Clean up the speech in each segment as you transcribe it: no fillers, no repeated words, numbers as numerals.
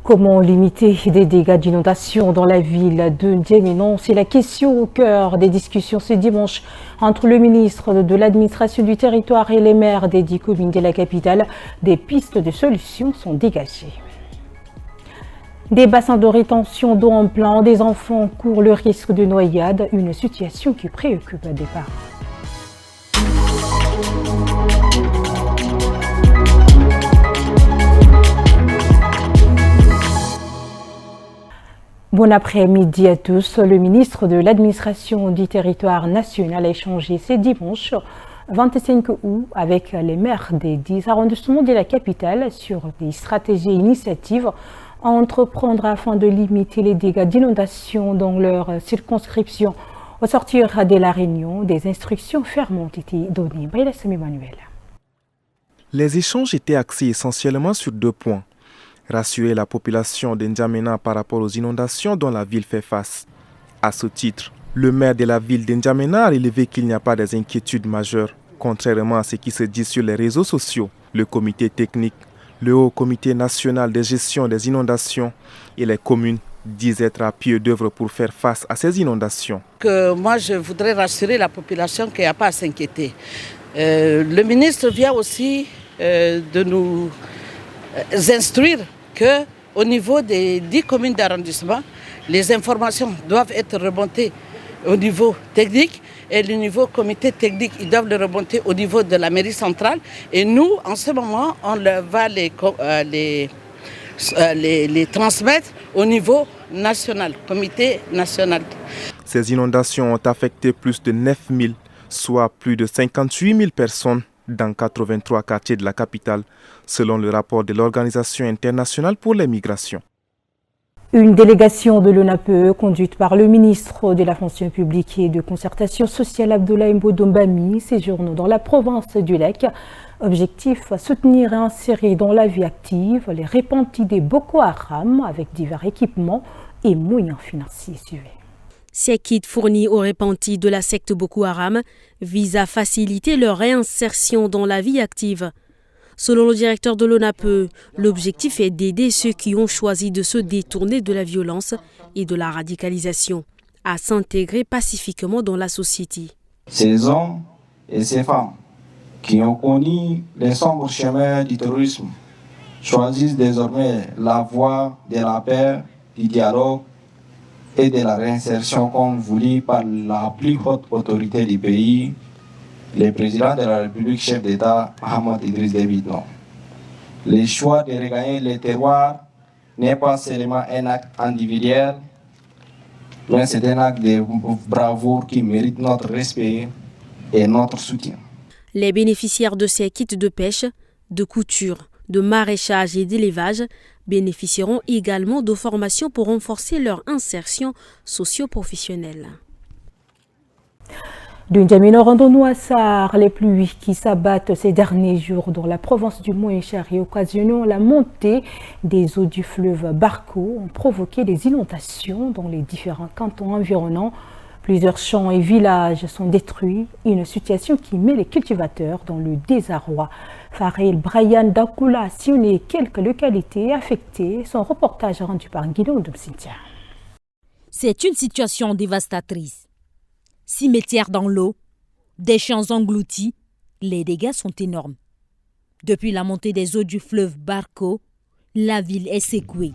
Comment limiter des dégâts d'inondation dans la ville de N'Djamena? C'est la question au cœur des discussions ce dimanche entre le ministre de l'Administration du territoire et les maires des 10 communes de la capitale. Des pistes de solutions sont dégagées. Des bassins de rétention d'eau en plein, des enfants courent le risque de noyade, une situation qui préoccupe des parents. Bon après-midi à tous. Le ministre de l'Administration du territoire national a échangé ce dimanche 25 août avec les maires des 10 arrondissements de la capitale sur des stratégies et initiatives à entreprendre afin de limiter les dégâts d'inondation dans leur circonscription. Au sortir de la réunion, des instructions fermes ont été données. Manuel. Les échanges étaient axés essentiellement sur 2 points. Rassurer la population de N'Djamena par rapport aux inondations dont la ville fait face. À ce titre, le maire de la ville de N'Djamena a relevé qu'il n'y a pas des inquiétudes majeures, contrairement à ce qui se dit sur les réseaux sociaux. Le comité technique, le Haut Comité national de gestion des inondations et les communes disent être à pied d'œuvre pour faire face à ces inondations. Moi, je voudrais rassurer la population qu'il n'y a pas à s'inquiéter. Le ministre vient aussi de nous instruire qu'au niveau des 10 communes d'arrondissement, les informations doivent être remontées au niveau technique et le niveau comité technique, ils doivent le remonter au niveau de la mairie centrale. Et nous, en ce moment, on va les transmettre au niveau national, comité national. Ces inondations ont affecté plus de 9 000, soit plus de 58 000 personnes dans 83 quartiers de la capitale, selon le rapport de l'Organisation internationale pour les migrations. Une délégation de l'ONAPE conduite par le ministre de la fonction publique et de concertation sociale Abdoulaye Mbodombami séjourne dans la province du Lek. Objectif, soutenir et insérer dans la vie active les repentis des Boko Haram avec divers équipements et moyens financiers. Ces kits fournis aux repentis de la secte Boko Haram visent à faciliter leur réinsertion dans la vie active. Selon le directeur de l'ONAPE, l'objectif est d'aider ceux qui ont choisi de se détourner de la violence et de la radicalisation à s'intégrer pacifiquement dans la société. Ces hommes et ces femmes qui ont connu les sombres chemins du terrorisme choisissent désormais la voie de la paix, du dialogue et de la réinsertion comme voulu par la plus haute autorité du pays, le président de la République, chef d'État, Mohamed Idriss Déby. Le choix de regagner les terroirs n'est pas seulement un acte individuel, mais c'est un acte de bravoure qui mérite notre respect et notre soutien. Les bénéficiaires de ces kits de pêche, de couture, de maraîchage et d'élevage bénéficieront également de formations pour renforcer leur insertion socio-professionnelle. De N'Djamena, rendons-nous à Sarre. Les pluies qui s'abattent ces derniers jours dans la province du Mont-Inchar et occasionnant la montée des eaux du fleuve Barco ont provoqué des inondations dans les différents cantons environnants. Plusieurs champs et villages sont détruits, une situation qui met les cultivateurs dans le désarroi. Farel Brian Dakula a sillonné quelques localités affectées. Son reportage rendu par Guillaume Cynthia. C'est une situation dévastatrice. Cimetières dans l'eau, des champs engloutis, les dégâts sont énormes. Depuis la montée des eaux du fleuve Barco, la ville est secouée.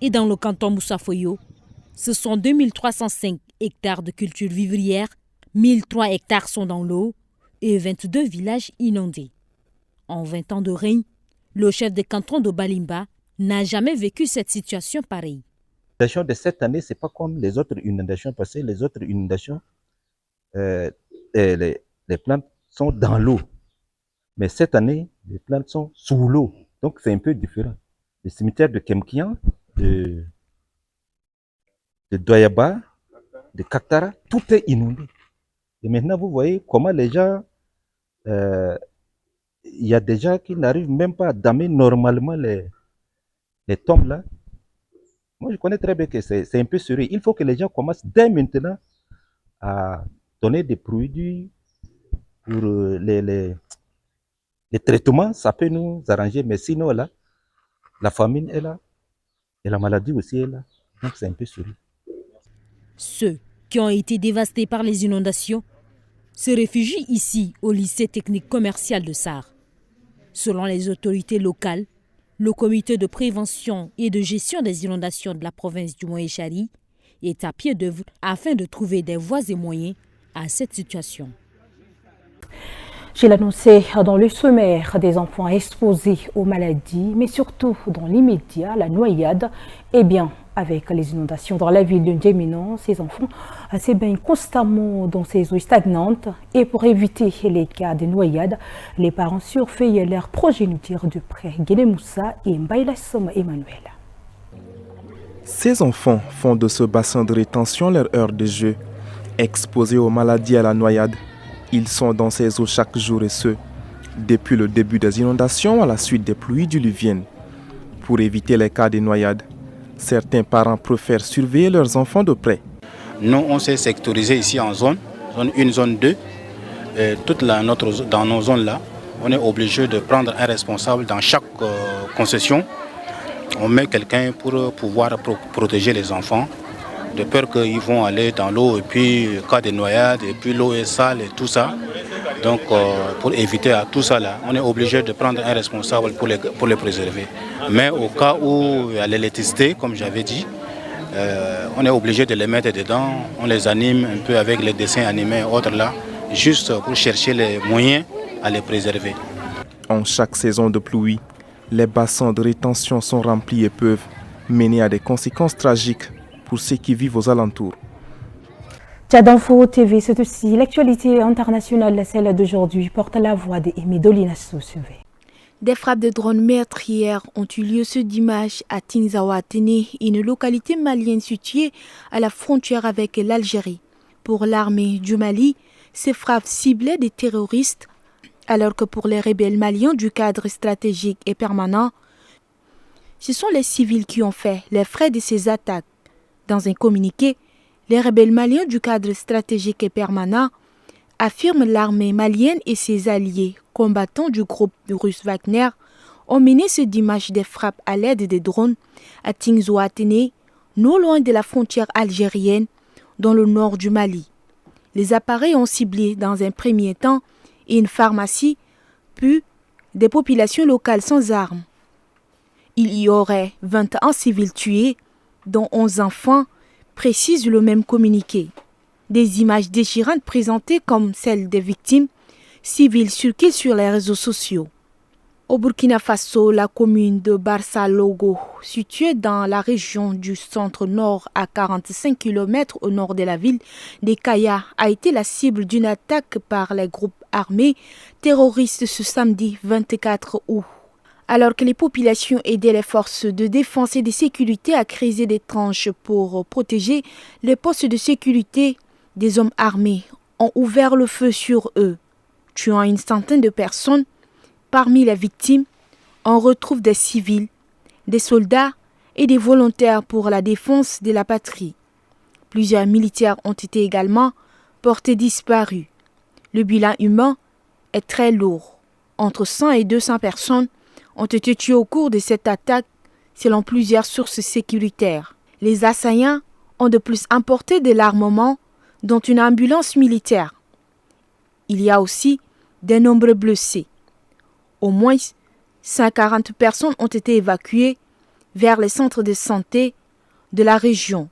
Et dans le canton Moussafoyo, ce sont 2305 hectares de cultures vivrières, 1003 hectares sont dans l'eau et 22 villages inondés. En 20 ans de règne, le chef de canton de Balimba n'a jamais vécu cette situation pareille. L'inondation de cette année, ce n'est pas comme les autres inondations passées. Les autres inondations, les plantes sont dans l'eau. Mais cette année, les plantes sont sous l'eau. Donc c'est un peu différent. Le cimetière de Kemkian, de Doyaba, de Kaktara, tout est inondé. Et maintenant, vous voyez comment les gens... il y a des gens qui n'arrivent même pas à damer normalement les tombes là. Moi, je connais très bien que c'est un peu sérieux. Il faut que les gens commencent dès maintenant à donner des produits pour les traitements, ça peut nous arranger, mais sinon là, la famine est là et la maladie aussi est là. Donc c'est un peu sérieux. Ceux qui ont été dévastés par les inondations se réfugient ici au lycée technique commercial de Sarre. Selon les autorités locales, le comité de prévention et de gestion des inondations de la province du Moyen-Chari est à pied d'œuvre afin de trouver des voies et moyens à cette situation. J'ai l'annoncé dans le sommaire, des enfants exposés aux maladies, mais surtout dans l'immédiat, la noyade. Eh bien, avec les inondations dans la ville de N'Djamena, ces enfants se baignent constamment dans ces eaux stagnantes. Et pour éviter les cas de noyade, les parents surveillent leur progéniture de près. Guéné Moussa et Mbaïla Soma Emmanuel. Ces enfants font de ce bassin de rétention leur heure de jeu. Exposés aux maladies et à la noyade, ils sont dans ces eaux chaque jour et ce, depuis le début des inondations à la suite des pluies diluviennes. Pour éviter les cas de noyade, certains parents préfèrent surveiller leurs enfants de près. Nous, on s'est sectorisé ici en zone 1, zone 2. Et dans nos zones-là, on est obligé de prendre un responsable dans chaque concession. On met quelqu'un pour pouvoir protéger les enfants, de peur qu'ils vont aller dans l'eau et puis cas de noyade et puis l'eau est sale et tout ça. Donc pour éviter à tout ça là, on est obligé de prendre un responsable pour les préserver. Mais au cas où il y a l'électricité, comme j'avais dit, on est obligé de les mettre dedans. On les anime un peu avec les dessins animés et autres là, juste pour chercher les moyens à les préserver. En chaque saison de pluie, les bassins de rétention sont remplis et peuvent mener à des conséquences tragiques pour ceux qui vivent aux alentours. Tchadinfo TV, c'est aussi l'actualité internationale, celle d'aujourd'hui, porte la voix d'Aimé Dolinasso. Des frappes de drones meurtrières ont eu lieu ce dimanche à Tinzaouatene, une localité malienne située à la frontière avec l'Algérie. Pour l'armée du Mali, ces frappes ciblaient des terroristes, alors que pour les rebelles maliens du cadre stratégique et permanent, ce sont les civils qui ont fait les frais de ces attaques. Dans un communiqué, les rebelles maliens du cadre stratégique et permanent affirment l'armée malienne et ses alliés combattants du groupe russe Wagner ont mené ce dimanche des frappes à l'aide des drones à Tinzaouatene, non loin de la frontière algérienne, dans le nord du Mali. Les appareils ont ciblé dans un premier temps une pharmacie, puis des populations locales sans armes. Il y aurait 21 civils tués, dont 11 enfants, précise le même communiqué. Des images déchirantes présentées comme celles des victimes civiles circulent sur les réseaux sociaux. Au Burkina Faso, la commune de Barça-Logo, située dans la région du centre-nord à 45 km au nord de la ville de Kaya, a été la cible d'une attaque par les groupes armés terroristes ce samedi 24 août. Alors que les populations aidaient les forces de défense et de sécurité à creuser des tranches pour protéger les postes de sécurité, des hommes armés ont ouvert le feu sur eux, tuant une centaine de personnes. Parmi les victimes, on retrouve des civils, des soldats et des volontaires pour la défense de la patrie. Plusieurs militaires ont été également portés disparus. Le bilan humain est très lourd. Entre 100 et 200 personnes ont été tuées au cours de cette attaque, selon plusieurs sources sécuritaires. Les assaillants ont de plus emporté de l'armement, dont une ambulance militaire. Il y a aussi de nombreux blessés. Au moins 140 personnes ont été évacuées vers les centres de santé de la région.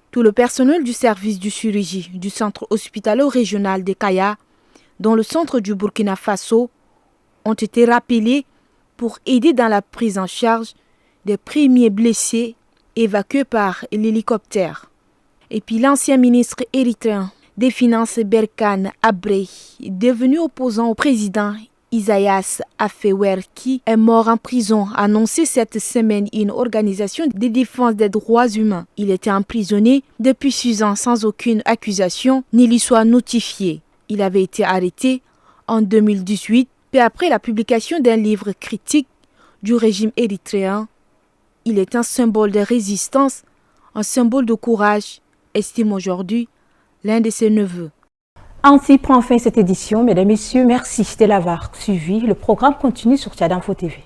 Tout le personnel du service du chirurgie du centre hospitalo-régional de Kaya, dont le centre du Burkina Faso, ont été rappelés pour aider dans la prise en charge des premiers blessés évacués par l'hélicoptère. Et puis l'ancien ministre érythréen des Finances Berkane Abrey, devenu opposant au président Isaias Afewerki, est mort en prison, a annoncé cette semaine une organisation de défense des droits humains. Il était emprisonné depuis 6 ans sans aucune accusation ni lui soit notifiée. Il avait été arrêté en 2018, peu après la publication d'un livre critique du régime érythréen. Il est un symbole de résistance, un symbole de courage, estime aujourd'hui l'un de ses neveux. Ainsi prend fin cette édition. Mesdames, Messieurs, merci de l'avoir suivi. Le programme continue sur Tchad Info TV.